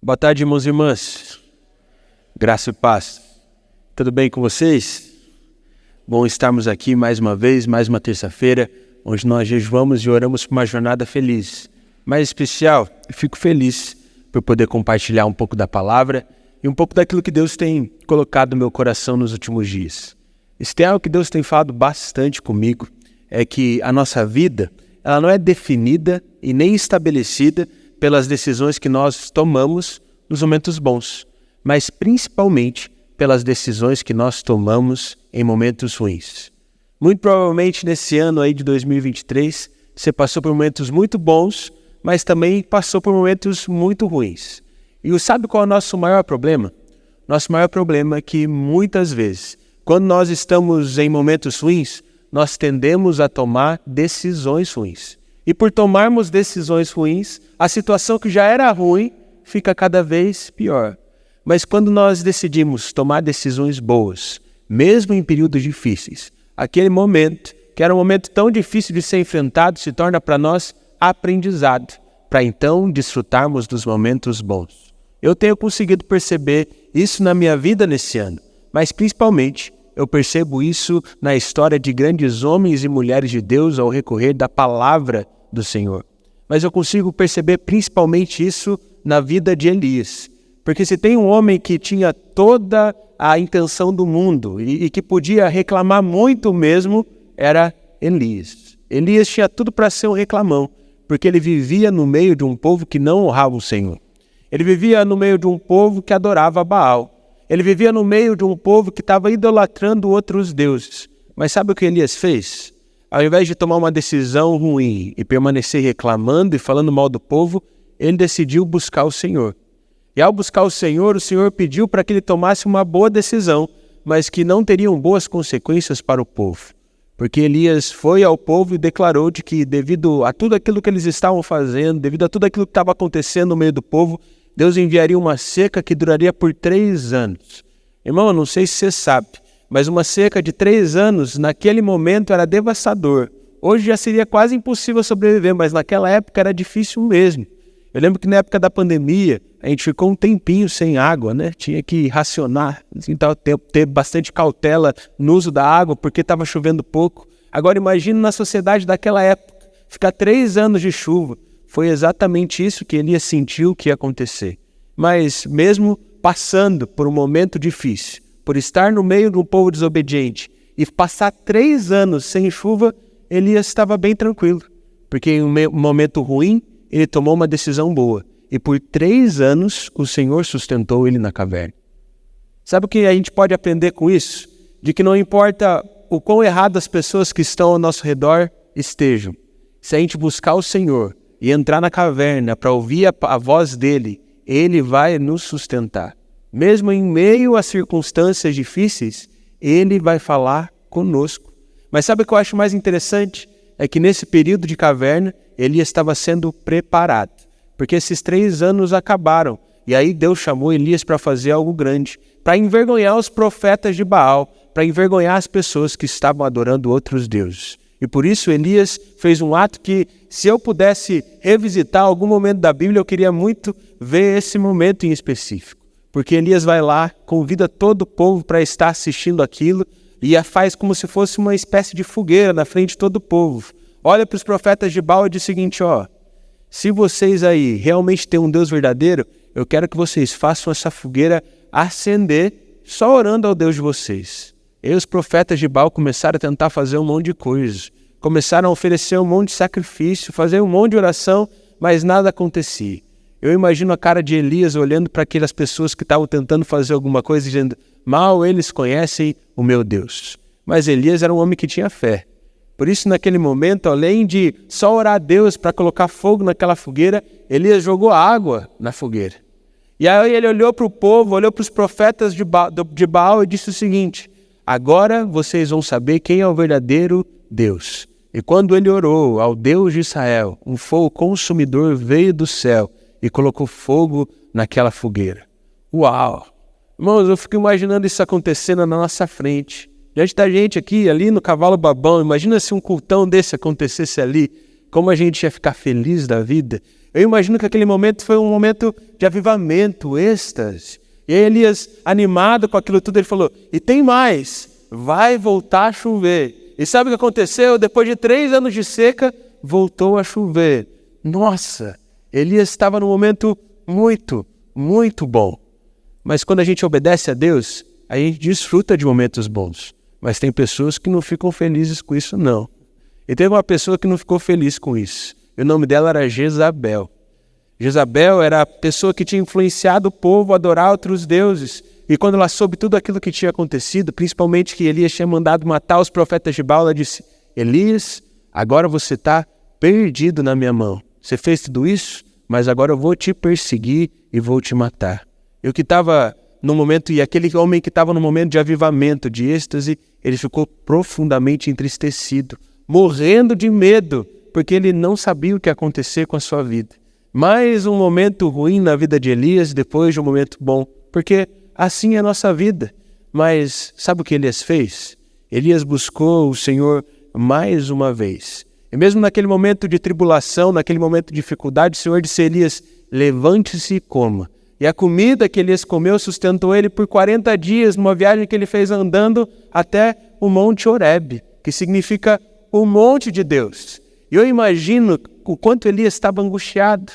Boa tarde, irmãos e irmãs. Graça e paz. Tudo bem com vocês? Bom estarmos aqui mais uma vez, mais uma terça-feira, onde nós jejuamos e oramos por uma jornada feliz. Mais especial, eu fico feliz por poder compartilhar um pouco da palavra e um pouco daquilo que Deus tem colocado no meu coração nos últimos dias. Se tem algo que Deus tem falado bastante comigo, é que a nossa vida, ela não é definida e nem estabelecida pelas decisões que nós tomamos nos momentos bons, mas principalmente pelas decisões que nós tomamos em momentos ruins. Muito provavelmente nesse ano aí de 2023, você passou por momentos muito bons, mas também passou por momentos muito ruins. E sabe qual é o nosso maior problema? Nosso maior problema é que muitas vezes, quando nós estamos em momentos ruins, nós tendemos a tomar decisões ruins. E por tomarmos decisões ruins, a situação que já era ruim fica cada vez pior. Mas quando nós decidimos tomar decisões boas, mesmo em períodos difíceis, aquele momento, que era um momento tão difícil de ser enfrentado, se torna para nós aprendizado, para então desfrutarmos dos momentos bons. Eu tenho conseguido perceber isso na minha vida nesse ano, mas principalmente eu percebo isso na história de grandes homens e mulheres de Deus ao recorrer da palavra do Senhor. Mas eu consigo perceber principalmente isso na vida de Elias. Porque se tem um homem que tinha toda a intenção do mundo e que podia reclamar muito mesmo, era Elias. Elias tinha tudo para ser um reclamão, porque ele vivia no meio de um povo que não honrava o Senhor. Ele vivia no meio de um povo que adorava Baal. Ele vivia no meio de um povo que estava idolatrando outros deuses. Mas sabe o que Elias fez? Ao invés de tomar uma decisão ruim e permanecer reclamando e falando mal do povo, ele decidiu buscar o Senhor. E ao buscar o Senhor pediu para que ele tomasse uma boa decisão, mas que não teriam boas consequências para o povo. Porque Elias foi ao povo e declarou de que devido a tudo aquilo que eles estavam fazendo, devido a tudo aquilo que estava acontecendo no meio do povo, Deus enviaria uma seca que duraria por 3 anos. Irmão, eu não sei se você sabe, mas uma seca de 3 anos, naquele momento, era devastador. Hoje já seria quase impossível sobreviver, mas naquela época era difícil mesmo. Eu lembro que na época da pandemia, a gente ficou um tempinho sem água, né? Tinha que racionar, então, ter bastante cautela no uso da água, porque estava chovendo pouco. Agora imagine na sociedade daquela época, ficar 3 anos de chuva. Foi exatamente isso que Elias sentiu que ia acontecer. Mas mesmo passando por um momento difícil, por estar no meio de um povo desobediente e passar 3 anos sem chuva, Elias estava bem tranquilo. Porque em um momento ruim, ele tomou uma decisão boa. E por 3 anos, o Senhor sustentou ele na caverna. Sabe o que a gente pode aprender com isso? De que não importa o quão errado as pessoas que estão ao nosso redor estejam. Se a gente buscar o Senhor e entrar na caverna para ouvir a voz dele, ele vai nos sustentar. Mesmo em meio a circunstâncias difíceis, ele vai falar conosco. Mas sabe o que eu acho mais interessante? É que nesse período de caverna, Elias estava sendo preparado. Porque esses 3 anos acabaram. E aí Deus chamou Elias para fazer algo grande. Para envergonhar os profetas de Baal. Para envergonhar as pessoas que estavam adorando outros deuses. E por isso Elias fez um ato que, se eu pudesse revisitar algum momento da Bíblia, eu queria muito ver esse momento em específico. Porque Elias vai lá, convida todo o povo para estar assistindo aquilo e faz como se fosse uma espécie de fogueira na frente de todo o povo. Olha para os profetas de Baal e diz o seguinte, se vocês aí realmente têm um Deus verdadeiro, eu quero que vocês façam essa fogueira acender só orando ao Deus de vocês. E os profetas de Baal começaram a tentar fazer um monte de coisas. Começaram a oferecer um monte de sacrifício, fazer um monte de oração, mas nada acontecia. Eu imagino a cara de Elias olhando para aquelas pessoas que estavam tentando fazer alguma coisa, dizendo, mal eles conhecem o meu Deus. Mas Elias era um homem que tinha fé. Por isso, naquele momento, além de só orar a Deus para colocar fogo naquela fogueira, Elias jogou água na fogueira. E aí ele olhou para o povo, olhou para os profetas de Baal e disse o seguinte, agora vocês vão saber quem é o verdadeiro Deus. E quando ele orou ao Deus de Israel, um fogo consumidor veio do céu e colocou fogo naquela fogueira. Uau! Irmãos, eu fico imaginando isso acontecendo na nossa frente. Diante da gente aqui, ali no Cavalo Babão, imagina se um cultão desse acontecesse ali, como a gente ia ficar feliz da vida. Eu imagino que aquele momento foi um momento de avivamento, êxtase. E aí Elias, animado com aquilo tudo, ele falou, e tem mais, vai voltar a chover. E sabe o que aconteceu? Depois de 3 anos de seca, voltou a chover. Nossa, Elias estava num momento muito, muito bom. Mas quando a gente obedece a Deus, a gente desfruta de momentos bons. Mas tem pessoas que não ficam felizes com isso, não. E teve uma pessoa que não ficou feliz com isso. E o nome dela era Jezabel. Jezabel era a pessoa que tinha influenciado o povo a adorar outros deuses. E quando ela soube tudo aquilo que tinha acontecido, principalmente que Elias tinha mandado matar os profetas de Baal, ela disse, Elias, agora você está perdido na minha mão. Você fez tudo isso, mas agora eu vou te perseguir e vou te matar. E o que estava no momento, e aquele homem que estava no momento de avivamento, de êxtase, ele ficou profundamente entristecido, morrendo de medo, porque ele não sabia o que ia acontecer com a sua vida. Mais um momento ruim na vida de Elias, depois de um momento bom, porque assim é a nossa vida. Mas sabe o que Elias fez? Elias buscou o Senhor mais uma vez. E mesmo naquele momento de tribulação, naquele momento de dificuldade, o Senhor disse a Elias, levante-se e coma. E a comida que Elias comeu sustentou ele por 40 dias, numa viagem que ele fez andando até o Monte Horebe, que significa o monte de Deus. E eu imagino o quanto Elias estava angustiado,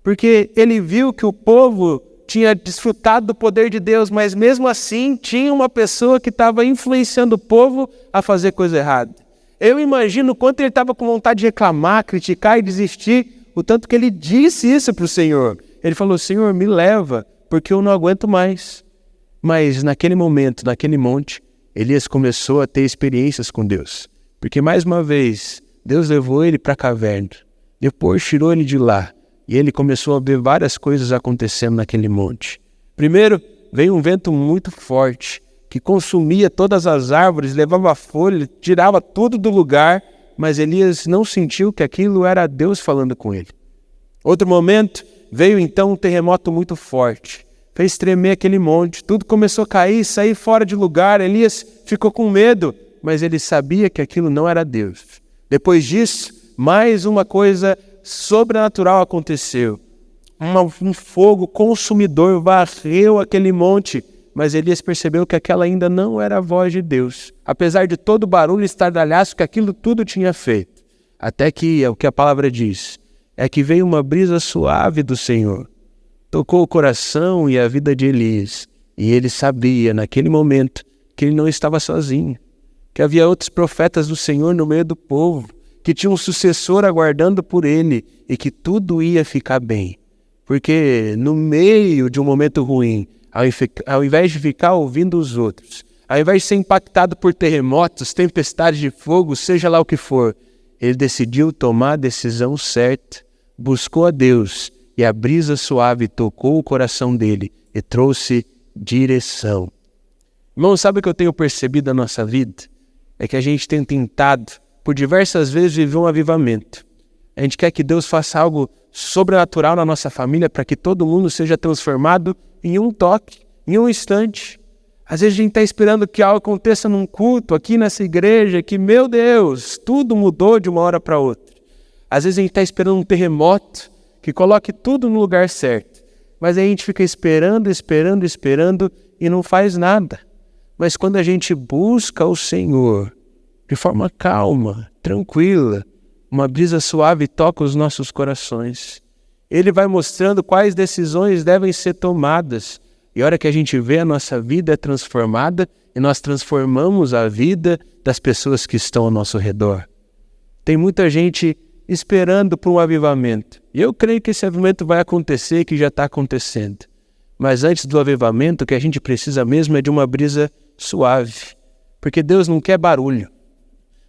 porque ele viu que o povo tinha desfrutado do poder de Deus, mas mesmo assim tinha uma pessoa que estava influenciando o povo a fazer coisa errada. Eu imagino o quanto ele estava com vontade de reclamar, criticar e desistir, o tanto que ele disse isso para o Senhor. Ele falou, Senhor, me leva, porque eu não aguento mais. Mas naquele momento, naquele monte, Elias começou a ter experiências com Deus. Porque mais uma vez, Deus levou ele para a caverna, depois tirou ele de lá, e ele começou a ver várias coisas acontecendo naquele monte. Primeiro, veio um vento muito forte, que consumia todas as árvores, levava folha, tirava tudo do lugar, mas Elias não sentiu que aquilo era Deus falando com ele. Outro momento, veio então um terremoto muito forte, fez tremer aquele monte, tudo começou a cair, sair fora de lugar, Elias ficou com medo, mas ele sabia que aquilo não era Deus. Depois disso, mais uma coisa sobrenatural aconteceu. Um fogo consumidor varreu aquele monte, mas Elias percebeu que aquela ainda não era a voz de Deus, apesar de todo o barulho e estardalhaço que aquilo tudo tinha feito. Até que, o que a palavra diz, é que veio uma brisa suave do Senhor, tocou o coração e a vida de Elias, e ele sabia naquele momento que ele não estava sozinho, que havia outros profetas do Senhor no meio do povo, que tinha um sucessor aguardando por ele e que tudo ia ficar bem. Porque no meio de um momento ruim, ao invés de ficar ouvindo os outros, ao invés de ser impactado por terremotos, tempestades de fogo, seja lá o que for, ele decidiu tomar a decisão certa, buscou a Deus e a brisa suave tocou o coração dele e trouxe direção. Irmão, sabe o que eu tenho percebido na nossa vida? É que a gente tem tentado, por diversas vezes, viver um avivamento. A gente quer que Deus faça algo sobrenatural na nossa família para que todo mundo seja transformado em um toque, em um instante. Às vezes a gente está esperando que algo aconteça num culto, aqui nessa igreja, que, meu Deus, tudo mudou de uma hora para outra. Às vezes a gente está esperando um terremoto que coloque tudo no lugar certo. Mas aí a gente fica esperando e não faz nada. Mas quando a gente busca o Senhor de forma calma, tranquila, uma brisa suave toca os nossos corações. Ele vai mostrando quais decisões devem ser tomadas. E a hora que a gente vê, a nossa vida é transformada e nós transformamos a vida das pessoas que estão ao nosso redor. Tem muita gente esperando por um avivamento. E eu creio que esse avivamento vai acontecer, que já está acontecendo. Mas antes do avivamento, o que a gente precisa mesmo é de uma brisa suave. Porque Deus não quer barulho.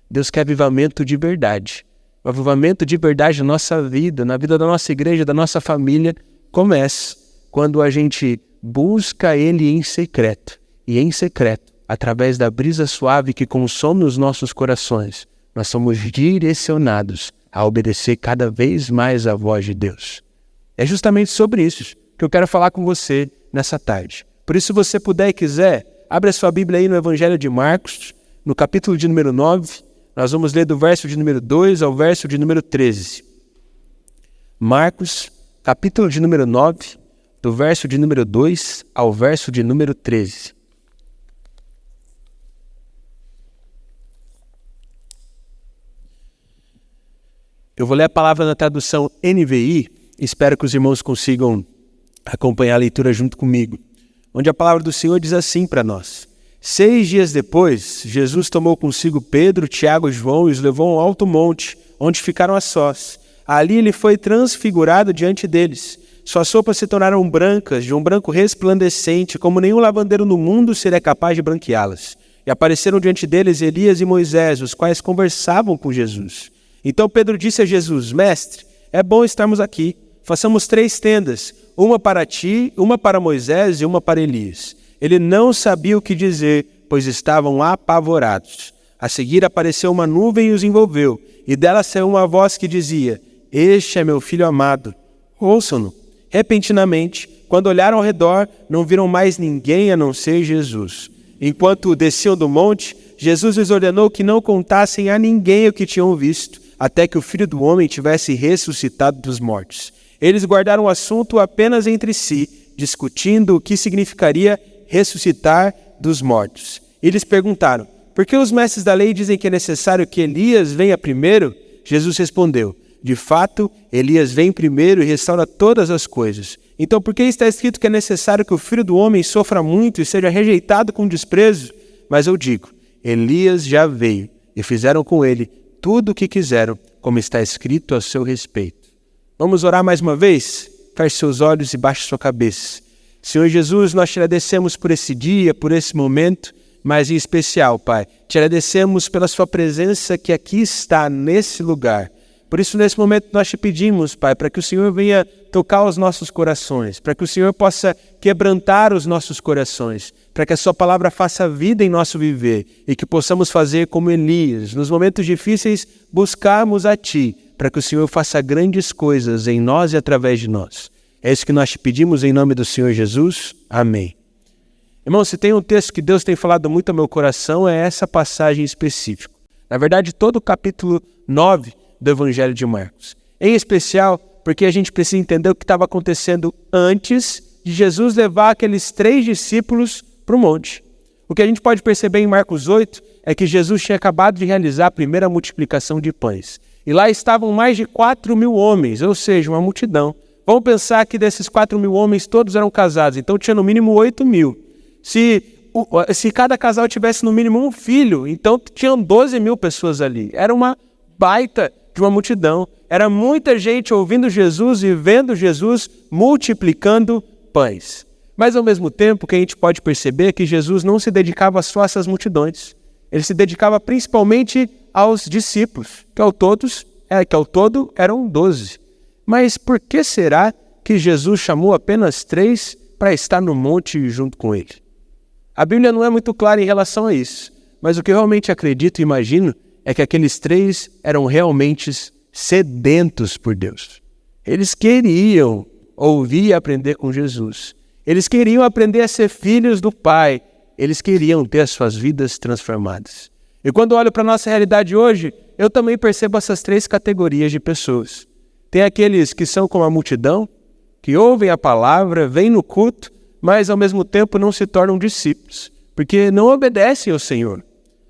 Deus quer avivamento de verdade. O avivamento de verdade na nossa vida, na vida da nossa igreja, da nossa família, começa quando a gente busca Ele em secreto. E em secreto, através da brisa suave que consome os nossos corações, nós somos direcionados a obedecer cada vez mais a voz de Deus. É justamente sobre isso que eu quero falar com você nessa tarde. Por isso, se você puder e quiser, abre a sua Bíblia aí no Evangelho de Marcos, no capítulo de número 9, nós vamos ler do verso de número 2 ao verso de número 13. Marcos, capítulo de número 9, do verso de número 2 ao verso de número 13. Eu vou ler a palavra na tradução NVI, espero que os irmãos consigam acompanhar a leitura junto comigo, onde a palavra do Senhor diz assim para nós: 6 dias depois, Jesus tomou consigo Pedro, Tiago e João e os levou a um alto monte, onde ficaram a sós. Ali ele foi transfigurado diante deles. Suas roupas se tornaram brancas, de um branco resplandecente, como nenhum lavandeiro no mundo seria capaz de branqueá-las. E apareceram diante deles Elias e Moisés, os quais conversavam com Jesus. Então Pedro disse a Jesus: Mestre, é bom estarmos aqui. Façamos 3 tendas, uma para ti, uma para Moisés e uma para Elias. Ele não sabia o que dizer, pois estavam apavorados. A seguir apareceu uma nuvem e os envolveu, e dela saiu uma voz que dizia: Este é meu filho amado, ouçam-no. Repentinamente, quando olharam ao redor, não viram mais ninguém a não ser Jesus. Enquanto desciam do monte, Jesus lhes ordenou que não contassem a ninguém o que tinham visto, até que o Filho do Homem tivesse ressuscitado dos mortos. Eles guardaram o assunto apenas entre si, discutindo o que significaria ressuscitar dos mortos. Eles perguntaram: por que os mestres da lei dizem que é necessário que Elias venha primeiro? Jesus respondeu: de fato, Elias vem primeiro e restaura todas as coisas. Então, por que está escrito que é necessário que o Filho do Homem sofra muito e seja rejeitado com desprezo? Mas eu digo, Elias já veio e fizeram com ele tudo o que quiseram, como está escrito a seu respeito. Vamos orar mais uma vez? Feche seus olhos e baixe sua cabeça. Senhor Jesus, nós te agradecemos por esse dia, por esse momento, mas em especial, Pai, te agradecemos pela sua presença que aqui está, nesse lugar. Por isso, nesse momento, nós te pedimos, Pai, para que o Senhor venha tocar os nossos corações, para que o Senhor possa quebrantar os nossos corações, para que a sua palavra faça vida em nosso viver e que possamos fazer como Elias, nos momentos difíceis, buscarmos a Ti, para que o Senhor faça grandes coisas em nós e através de nós. É isso que nós te pedimos em nome do Senhor Jesus. Amém. Irmão, se tem um texto que Deus tem falado muito ao meu coração, é essa passagem específica. Na verdade, todo o capítulo 9 do Evangelho de Marcos. Em especial, porque a gente precisa entender o que estava acontecendo antes de Jesus levar aqueles 3 discípulos para o monte. O que a gente pode perceber em Marcos 8 é que Jesus tinha acabado de realizar a primeira multiplicação de pães. E lá estavam mais de 4.000 homens, ou seja, uma multidão. Vamos pensar que desses 4.000 homens todos eram casados, então tinha no mínimo 8.000. Se cada casal tivesse no mínimo um filho, então tinham 12.000 pessoas ali. Era uma baita de uma multidão. Era muita gente ouvindo Jesus e vendo Jesus multiplicando pães. Mas ao mesmo tempo, o que a gente pode perceber é que Jesus não se dedicava só a essas multidões. Ele se dedicava principalmente aos discípulos, que ao todo eram 12. Mas por que será que Jesus chamou apenas 3 para estar no monte junto com ele? A Bíblia não é muito clara em relação a isso, mas o que eu realmente acredito e imagino é que aqueles 3 eram realmente sedentos por Deus. Eles queriam ouvir e aprender com Jesus. Eles queriam aprender a ser filhos do Pai. Eles queriam ter as suas vidas transformadas. E quando olho para a nossa realidade hoje, eu também percebo essas 3 categorias de pessoas. Tem aqueles que são como a multidão, que ouvem a palavra, vêm no culto, mas ao mesmo tempo não se tornam discípulos, porque não obedecem ao Senhor.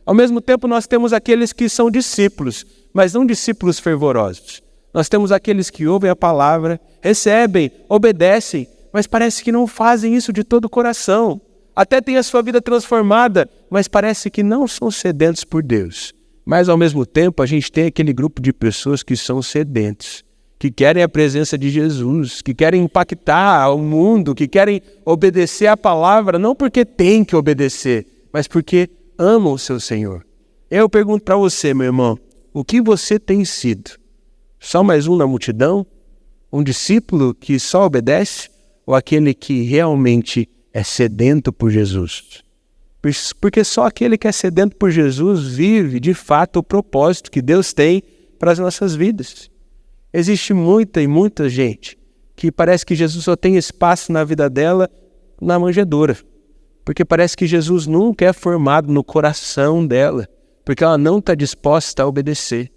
Ao mesmo tempo nós temos aqueles que são discípulos, mas não discípulos fervorosos. Nós temos aqueles que ouvem a palavra, recebem, obedecem, mas parece que não fazem isso de todo o coração. Até têm a sua vida transformada, mas parece que não são sedentos por Deus. Mas ao mesmo tempo a gente tem aquele grupo de pessoas que são sedentos, que querem a presença de Jesus, que querem impactar o mundo, que querem obedecer a palavra, não porque tem que obedecer, mas porque amam o seu Senhor. Eu pergunto para você, meu irmão, o que você tem sido? Só mais um na multidão? Um discípulo que só obedece? Ou aquele que realmente é sedento por Jesus? Porque só aquele que é sedento por Jesus vive, de fato, o propósito que Deus tem para as nossas vidas. Existe muita gente que parece que Jesus só tem espaço na vida dela na manjedoura. Porque parece que Jesus nunca é formado no coração dela, porque ela não está disposta a obedecer.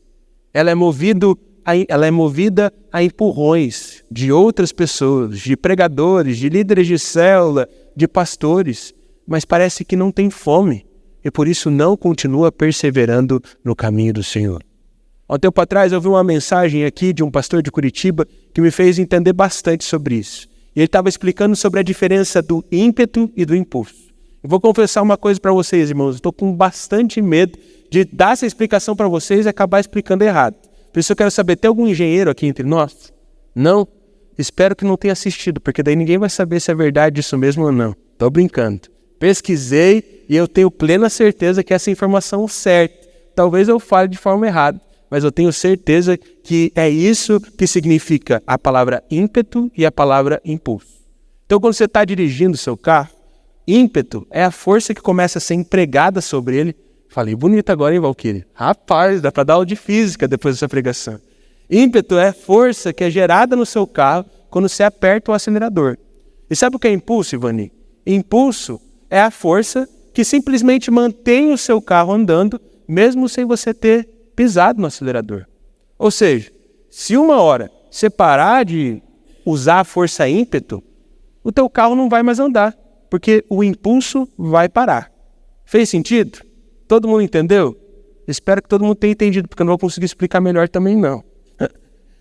Ela é movida ela é movida a empurrões de outras pessoas, de pregadores, de líderes de célula, de pastores, mas parece que não tem fome e por isso não continua perseverando no caminho do Senhor. Há um tempo atrás eu vi uma mensagem aqui de um pastor de Curitiba que me fez entender bastante sobre isso. E ele estava explicando sobre a diferença do ímpeto e do impulso. Eu vou confessar uma coisa para vocês, irmãos. Estou com bastante medo de dar essa explicação para vocês e acabar explicando errado. Por isso eu quero saber, tem algum engenheiro aqui entre nós? Não? Espero que não tenha assistido, porque daí ninguém vai saber se é verdade isso mesmo ou não. Estou brincando. Pesquisei e eu tenho plena certeza que essa informação é certa. Talvez eu fale de forma errada, mas eu tenho certeza que é isso que significa a palavra ímpeto e a palavra impulso. Então, quando você está dirigindo o seu carro, ímpeto é a força que começa a ser empregada sobre ele. Falei bonito agora, hein, Valquíria? Rapaz, dá para dar aula de física depois dessa pregação. Ímpeto é a força que é gerada no seu carro quando você aperta o acelerador. E sabe o que é impulso, Ivani? Impulso é a força que simplesmente mantém o seu carro andando, mesmo sem você ter pisado no acelerador. Ou seja, se uma hora você parar de usar a força ímpeto, o teu carro não vai mais andar, porque o impulso vai parar. Fez sentido? Todo mundo entendeu? Espero que todo mundo tenha entendido, porque eu não vou conseguir explicar melhor também não.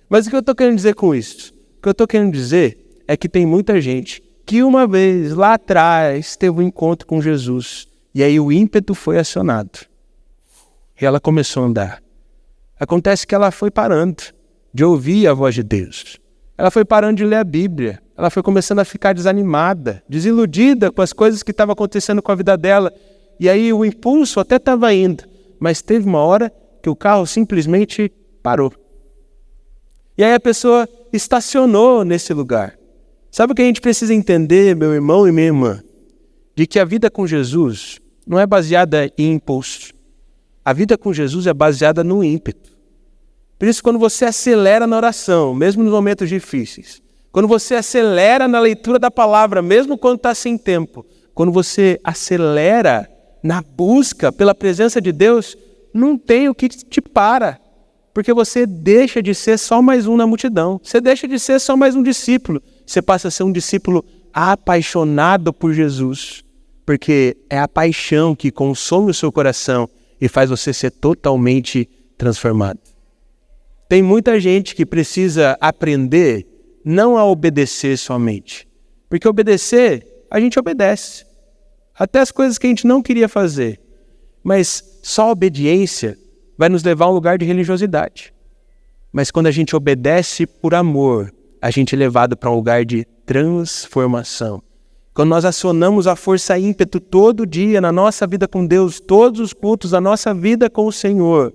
Mas o que eu estou querendo dizer com isso? O que eu estou querendo dizer é que tem muita gente que uma vez lá atrás teve um encontro com Jesus e aí o ímpeto foi acionado e ela começou a andar. Acontece que ela foi parando de ouvir a voz de Deus. Ela foi parando de ler a Bíblia. Ela foi começando a ficar desanimada, desiludida com as coisas que estavam acontecendo com a vida dela. E aí o impulso até estava indo, mas teve uma hora que o carro simplesmente parou. E aí a pessoa estacionou nesse lugar. Sabe o que a gente precisa entender, meu irmão e minha irmã? De que a vida com Jesus não é baseada em impulso. A vida com Jesus é baseada no ímpeto. Por isso, quando você acelera na oração, mesmo nos momentos difíceis, quando você acelera na leitura da palavra, mesmo quando está sem tempo, quando você acelera na busca pela presença de Deus, não tem o que te para. Porque você deixa de ser só mais um na multidão. Você deixa de ser só mais um discípulo. Você passa a ser um discípulo apaixonado por Jesus. Porque é a paixão que consome o seu coração e faz você ser totalmente transformado. Tem muita gente que precisa aprender não a obedecer somente. Porque obedecer, a gente obedece. Até as coisas que a gente não queria fazer. Mas só a obediência vai nos levar a um lugar de religiosidade. Mas quando a gente obedece por amor, a gente é levado para um lugar de transformação. Quando nós acionamos a força ímpeto todo dia na nossa vida com Deus, todos os cultos da nossa vida com o Senhor,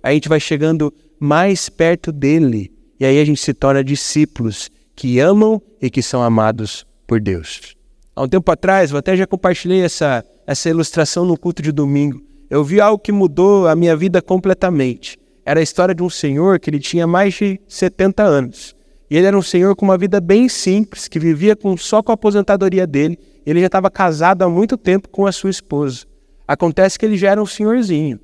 a gente vai chegando mais perto dele. E aí a gente se torna discípulos que amam e que são amados por Deus. Há um tempo atrás, eu até já compartilhei essa ilustração no culto de domingo. Eu vi algo que mudou a minha vida completamente. Era a história de um senhor que ele tinha mais de 70 anos. E ele era um senhor com uma vida bem simples, que vivia só com a aposentadoria dele. Ele já estava casado há muito tempo com a sua esposa. Acontece que ele já era um senhorzinho.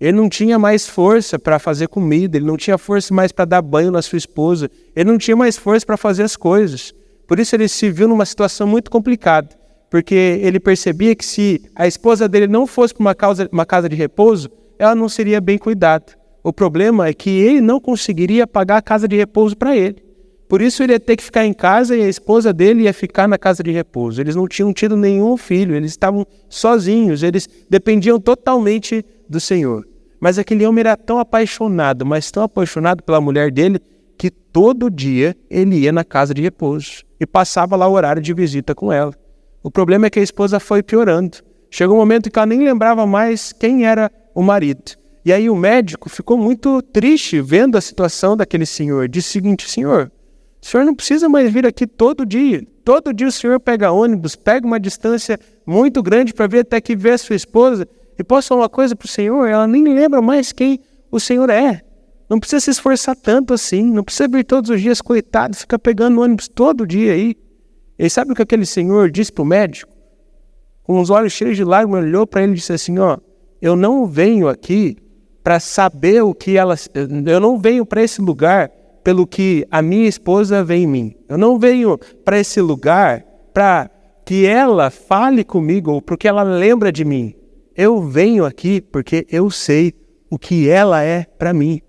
Ele não tinha mais força para fazer comida, ele não tinha força mais para dar banho na sua esposa, ele não tinha mais força para fazer as coisas. Por isso ele se viu numa situação muito complicada. Porque ele percebia que se a esposa dele não fosse para uma casa de repouso, ela não seria bem cuidada. O problema é que ele não conseguiria pagar a casa de repouso para ele. Por isso ele ia ter que ficar em casa e a esposa dele ia ficar na casa de repouso. Eles não tinham tido nenhum filho, eles estavam sozinhos, eles dependiam totalmente do Senhor. Mas aquele homem era tão apaixonado, mas tão apaixonado pela mulher dele, que todo dia ele ia na casa de repouso e passava lá o horário de visita com ela. O problema é que a esposa foi piorando. Chegou um momento que ela nem lembrava mais quem era o marido. E aí o médico ficou muito triste vendo a situação daquele senhor. Disse o seguinte: senhor, o senhor não precisa mais vir aqui todo dia. Todo dia o senhor pega ônibus, pega uma distância muito grande para vir até aqui ver a sua esposa. E posso falar uma coisa para o senhor? Ela nem lembra mais quem o senhor é. Não precisa se esforçar tanto assim. Não precisa vir todos os dias, coitado, fica pegando ônibus todo dia aí. E sabe o que aquele senhor disse para o médico? Com os olhos cheios de lágrimas, olhou para ele e disse assim: ó, eu não venho aqui para saber o que ela... Eu não venho para esse lugar pelo que a minha esposa vê em mim. Eu não venho para esse lugar para que ela fale comigo ou porque ela lembra de mim. Eu venho aqui porque eu sei o que ela é para mim.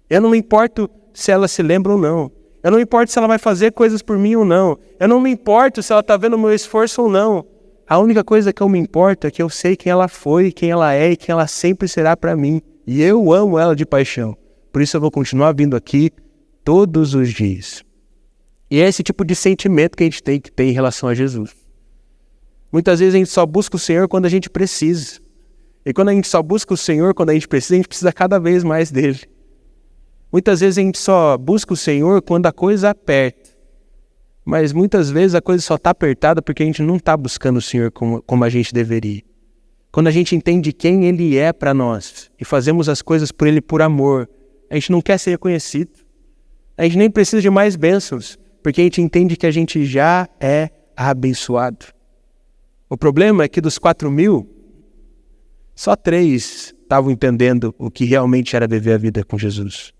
Eu não me importo se ela se lembra ou não. Eu não me importo se ela vai fazer coisas por mim ou não. Eu não me importo se ela está vendo o meu esforço ou não. A única coisa que eu me importo é que eu sei quem ela foi, quem ela é e quem ela sempre será para mim. E eu amo ela de paixão. Por isso eu vou continuar vindo aqui todos os dias. E é esse tipo de sentimento que a gente tem que ter em relação a Jesus. Muitas vezes a gente só busca o Senhor quando a gente precisa. E quando a gente só busca o Senhor quando a gente precisa cada vez mais dele. Muitas vezes a gente só busca o Senhor quando a coisa aperta. Mas muitas vezes a coisa só está apertada porque a gente não está buscando o Senhor como a gente deveria. Quando a gente entende quem Ele é para nós e fazemos as coisas por Ele por amor, a gente não quer ser reconhecido. A gente nem precisa de mais bênçãos, porque a gente entende que a gente já é abençoado. O problema é que dos 4.000, só 3 estavam entendendo o que realmente era viver a vida com Jesus.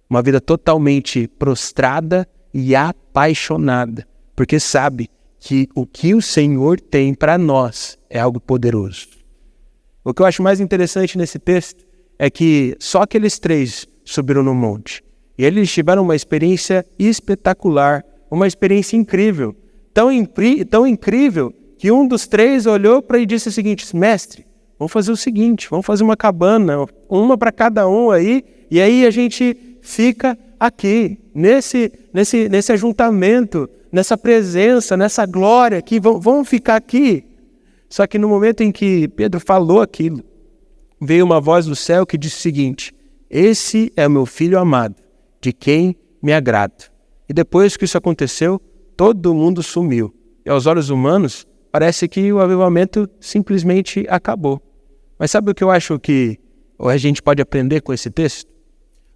Uma vida totalmente prostrada e apaixonada, porque sabe que o que o Senhor tem para nós é algo poderoso. O que eu acho mais interessante nesse texto é que só aqueles 3 subiram no monte. E eles tiveram uma experiência espetacular, uma experiência incrível. Tão incrível que um dos 3 olhou para ele e disse o seguinte: mestre, vamos fazer o seguinte, vamos fazer uma cabana, uma para cada um aí, e aí a gente fica aqui, nesse ajuntamento, nessa presença, nessa glória aqui, vamos ficar aqui. Só que no momento em que Pedro falou aquilo, veio uma voz do céu que disse o seguinte: esse é o meu filho amado, de quem me agrado. E depois que isso aconteceu, todo mundo sumiu. E aos olhos humanos, parece que o avivamento simplesmente acabou. Mas sabe o que eu acho que a gente pode aprender com esse texto?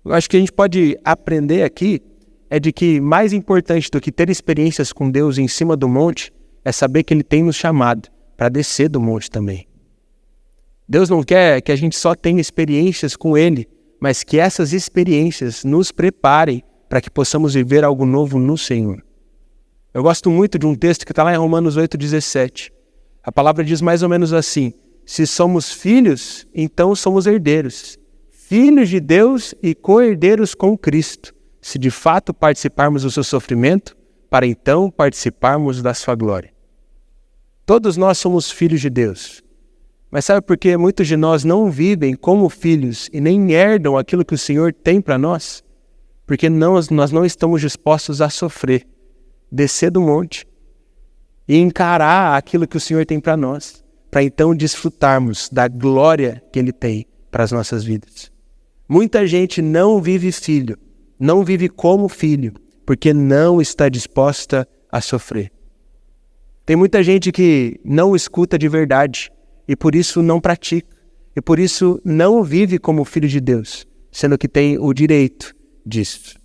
Eu acho que a gente pode aprender aqui é de que mais importante do que ter experiências com Deus em cima do monte é saber que Ele tem nos chamado para descer do monte também. Deus não quer que a gente só tenha experiências com Ele, mas que essas experiências nos preparem para que possamos viver algo novo no Senhor. Eu gosto muito de um texto que está lá em Romanos 8,17. A palavra diz mais ou menos assim: se somos filhos, então somos herdeiros. Filhos de Deus e co-herdeiros com Cristo, se de fato participarmos do seu sofrimento, para então participarmos da sua glória. Todos nós somos filhos de Deus. Mas sabe por que muitos de nós não vivem como filhos e nem herdam aquilo que o Senhor tem para nós? Porque nós não estamos dispostos a sofrer, descer do monte e encarar aquilo que o Senhor tem para nós, para então desfrutarmos da glória que Ele tem para as nossas vidas. Muita gente não vive filho, não vive como filho, porque não está disposta a sofrer. Tem muita gente que não escuta de verdade e por isso não pratica, e por isso não vive como filho de Deus, sendo que tem o direito disso.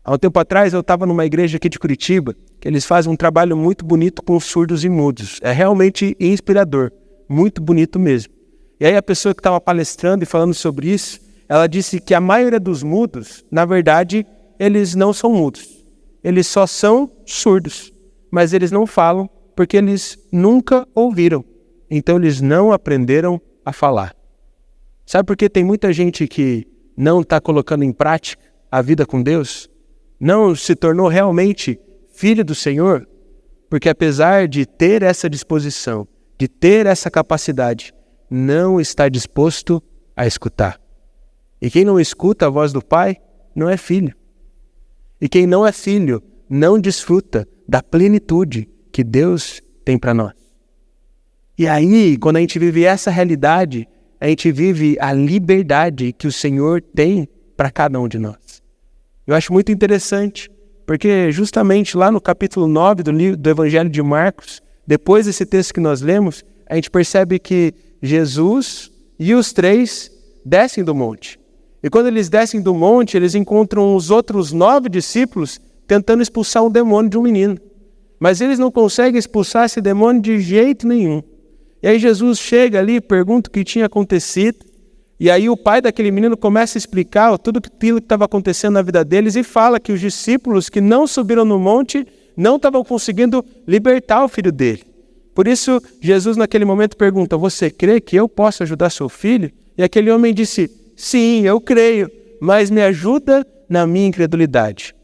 Há um tempo atrás eu estava numa igreja aqui de Curitiba, que eles fazem um trabalho muito bonito com surdos e mudos. É realmente inspirador, muito bonito mesmo. E aí a pessoa que estava palestrando e falando sobre isso, ela disse que a maioria dos mudos, na verdade, eles não são mudos. Eles só são surdos, mas eles não falam porque eles nunca ouviram. Então eles não aprenderam a falar. Sabe por que tem muita gente que não está colocando em prática a vida com Deus? Não se tornou realmente filho do Senhor? Porque apesar de ter essa disposição, de ter essa capacidade, não está disposto a escutar. E quem não escuta a voz do Pai, não é filho. E quem não é filho, não desfruta da plenitude que Deus tem para nós. E aí, quando a gente vive essa realidade, a gente vive a liberdade que o Senhor tem para cada um de nós. Eu acho muito interessante, porque justamente lá no capítulo 9 do Evangelho de Marcos, depois desse texto que nós lemos, a gente percebe que Jesus e os 3 descem do monte. E quando eles descem do monte, eles encontram os outros 9 discípulos tentando expulsar um demônio de um menino. Mas eles não conseguem expulsar esse demônio de jeito nenhum. E aí Jesus chega ali, pergunta o que tinha acontecido. E aí o pai daquele menino começa a explicar tudo aquilo que estava acontecendo na vida deles e fala que os discípulos que não subiram no monte não estavam conseguindo libertar o filho dele. Por isso, Jesus naquele momento pergunta: você crê que eu posso ajudar seu filho? E aquele homem disse: sim, eu creio, mas me ajuda na minha incredulidade.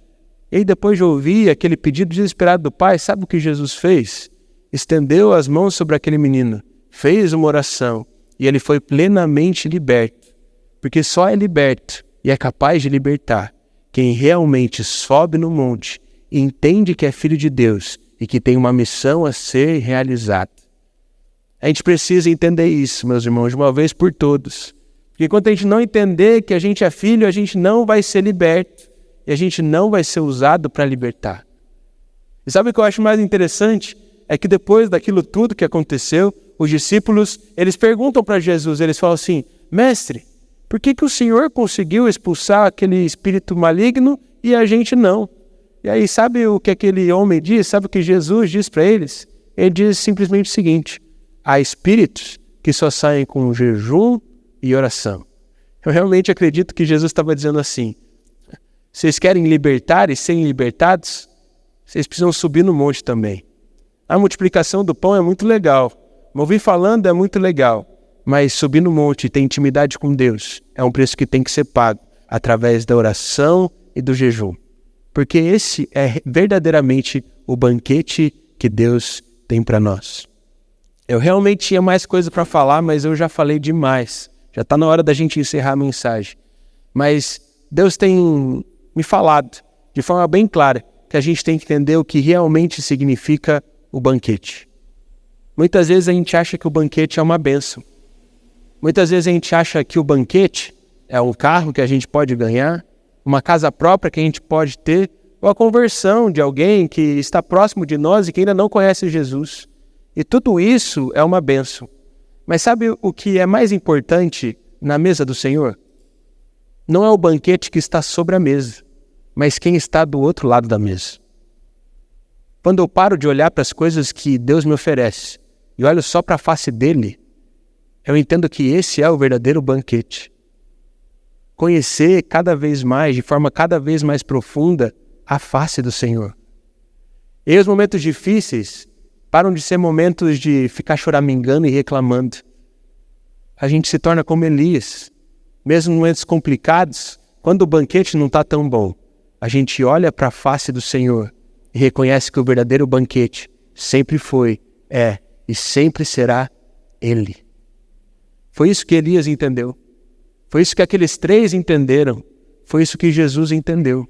E aí, depois de ouvir aquele pedido desesperado do pai, sabe o que Jesus fez? Estendeu as mãos sobre aquele menino, fez uma oração e ele foi plenamente liberto. Porque só é liberto e é capaz de libertar quem realmente sobe no monte, entende que é filho de Deus e que tem uma missão a ser realizada. A gente precisa entender isso, meus irmãos, de uma vez por todas. Porque enquanto a gente não entender que a gente é filho, a gente não vai ser liberto e a gente não vai ser usado para libertar. E sabe o que eu acho mais interessante? É que depois daquilo tudo que aconteceu, os discípulos, eles perguntam para Jesus, eles falam assim: mestre, por que o Senhor conseguiu expulsar aquele espírito maligno e a gente não? E aí, sabe o que aquele homem diz? Sabe o que Jesus diz para eles? Ele diz simplesmente o seguinte: há espíritos que só saem com jejum e oração. Eu realmente acredito que Jesus estava dizendo assim: vocês querem libertar e serem libertados? Vocês precisam subir no monte também. A multiplicação do pão é muito legal, ouvir falando é muito legal, mas subir no monte e ter intimidade com Deus é um preço que tem que ser pago através da oração e do jejum. Porque esse é verdadeiramente o banquete que Deus tem para nós. Eu realmente tinha mais coisa para falar, mas eu já falei demais. Já está na hora da gente encerrar a mensagem. Mas Deus tem me falado de forma bem clara que a gente tem que entender o que realmente significa o banquete. Muitas vezes a gente acha que o banquete é uma bênção. Muitas vezes a gente acha que o banquete é um carro que a gente pode ganhar, uma casa própria que a gente pode ter, ou a conversão de alguém que está próximo de nós e que ainda não conhece Jesus. E tudo isso é uma bênção. Mas sabe o que é mais importante na mesa do Senhor? Não é o banquete que está sobre a mesa, mas quem está do outro lado da mesa. Quando eu paro de olhar para as coisas que Deus me oferece e olho só para a face dele, eu entendo que esse é o verdadeiro banquete. Conhecer cada vez mais, de forma cada vez mais profunda, a face do Senhor. E os momentos difíceis param de ser momentos de ficar choramingando e reclamando. A gente se torna como Elias. Mesmo em momentos complicados, quando o banquete não está tão bom, a gente olha para a face do Senhor e reconhece que o verdadeiro banquete sempre foi, é e sempre será Ele. Foi isso que Elias entendeu. Foi isso que aqueles 3 entenderam. Foi isso que Jesus entendeu.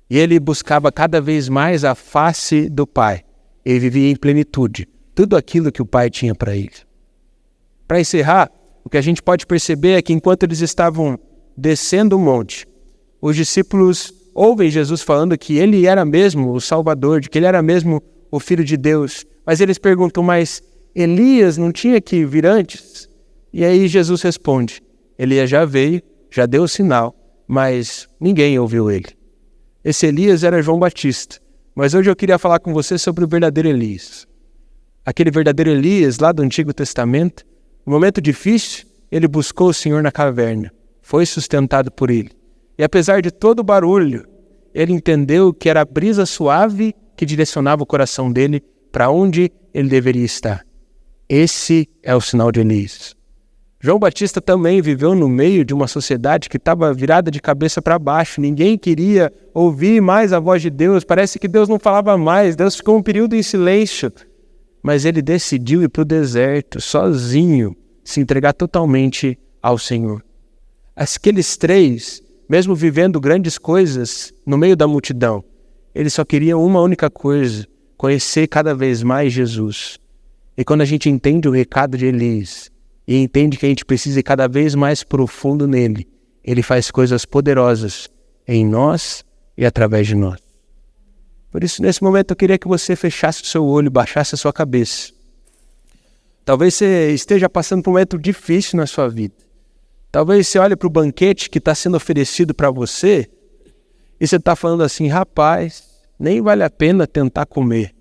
E ele buscava cada vez mais a face do Pai. Ele vivia em plenitude tudo aquilo que o Pai tinha para ele. Para encerrar, o que a gente pode perceber é que enquanto eles estavam descendo o monte, os discípulos ouvem Jesus falando que ele era mesmo o Salvador, de que ele era mesmo o Filho de Deus. Mas eles perguntam: mas Elias não tinha que vir antes? E aí Jesus responde: Elias já veio, já deu o sinal, mas ninguém ouviu ele. Esse Elias era João Batista, mas hoje eu queria falar com você sobre o verdadeiro Elias. Aquele verdadeiro Elias lá do Antigo Testamento, no momento difícil, ele buscou o Senhor na caverna, foi sustentado por ele. E apesar de todo o barulho, ele entendeu que era a brisa suave que direcionava o coração dele para onde ele deveria estar. Esse é o sinal de Elias. João Batista também viveu no meio de uma sociedade que estava virada de cabeça para baixo. Ninguém queria ouvir mais a voz de Deus. Parece que Deus não falava mais. Deus ficou um período em silêncio. Mas ele decidiu ir para o deserto, sozinho, se entregar totalmente ao Senhor. Aqueles 3, mesmo vivendo grandes coisas no meio da multidão, eles só queriam uma única coisa: conhecer cada vez mais Jesus. E quando a gente entende o recado de Elias, e entende que a gente precisa ir cada vez mais profundo nele, ele faz coisas poderosas em nós e através de nós. Por isso, nesse momento, eu queria que você fechasse o seu olho, baixasse a sua cabeça. Talvez você esteja passando por um momento difícil na sua vida. Talvez você olhe para o banquete que está sendo oferecido para você e você está falando assim: rapaz, nem vale a pena tentar comer.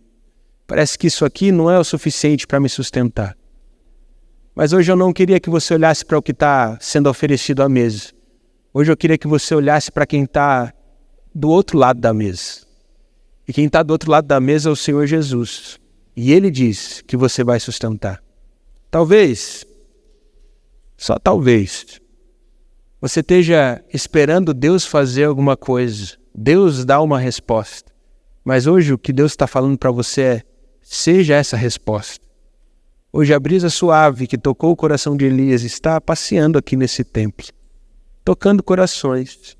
Parece que isso aqui não é o suficiente para me sustentar. Mas hoje eu não queria que você olhasse para o que está sendo oferecido à mesa. Hoje eu queria que você olhasse para quem está do outro lado da mesa. E quem está do outro lado da mesa é o Senhor Jesus. E Ele diz que você vai sustentar. Talvez, só talvez, você esteja esperando Deus fazer alguma coisa. Deus dá uma resposta. Mas hoje o que Deus está falando para você é: seja essa resposta. Hoje a brisa suave que tocou o coração de Elias está passeando aqui nesse templo, tocando corações.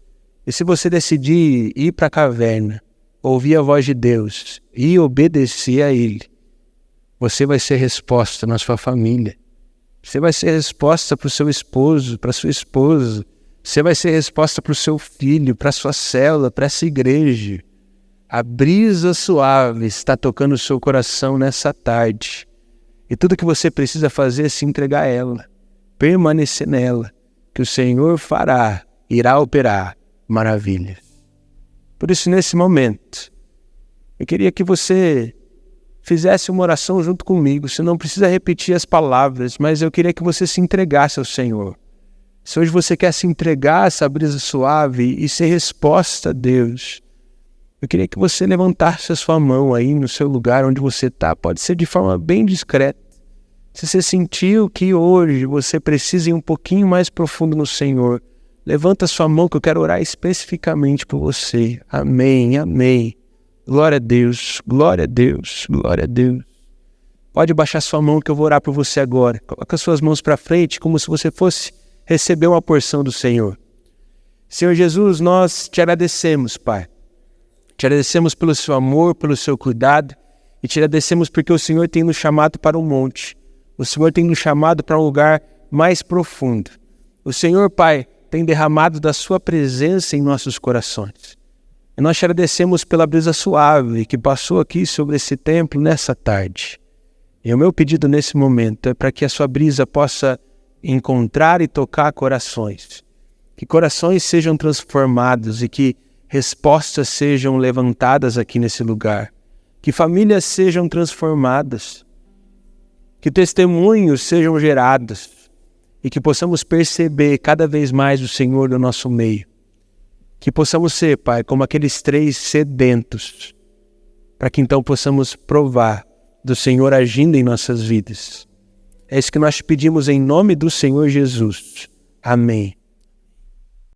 E se você decidir ir para a caverna, ouvir a voz de Deus e obedecer a Ele, você vai ser resposta na sua família. Você vai ser resposta para o seu esposo, para a sua esposa. Você vai ser resposta para o seu filho, para a sua célula, para essa igreja. A brisa suave está tocando o seu coração nessa tarde. E tudo que você precisa fazer é se entregar a ela, permanecer nela, que o Senhor fará, irá operar maravilhas. Por isso, nesse momento, eu queria que você fizesse uma oração junto comigo. Você não precisa repetir as palavras, mas eu queria que você se entregasse ao Senhor. Se hoje você quer se entregar a essa brisa suave e ser resposta a Deus, eu queria que você levantasse a sua mão aí no seu lugar onde você está. Pode ser de forma bem discreta. Se você sentiu que hoje você precisa ir um pouquinho mais profundo no Senhor, levanta a sua mão que eu quero orar especificamente por você. Amém, amém. Glória a Deus, glória a Deus, glória a Deus. Pode baixar sua mão que eu vou orar por você agora. Coloca as suas mãos para frente como se você fosse receber uma porção do Senhor. Senhor Jesus, nós te agradecemos, Pai. Te agradecemos pelo seu amor, pelo seu cuidado, e te agradecemos porque o Senhor tem nos chamado para um monte. O Senhor tem nos chamado para um lugar mais profundo. O Senhor, Pai, tem derramado da sua presença em nossos corações. E nós te agradecemos pela brisa suave que passou aqui sobre esse templo nessa tarde. E o meu pedido nesse momento é para que a sua brisa possa encontrar e tocar corações. Que corações sejam transformados e que respostas sejam levantadas aqui nesse lugar. Que famílias sejam transformadas. Que testemunhos sejam gerados. E que possamos perceber cada vez mais o Senhor no nosso meio. Que possamos ser, Pai, como aqueles 3 sedentos. Para que então possamos provar do Senhor agindo em nossas vidas. É isso que nós te pedimos em nome do Senhor Jesus. Amém.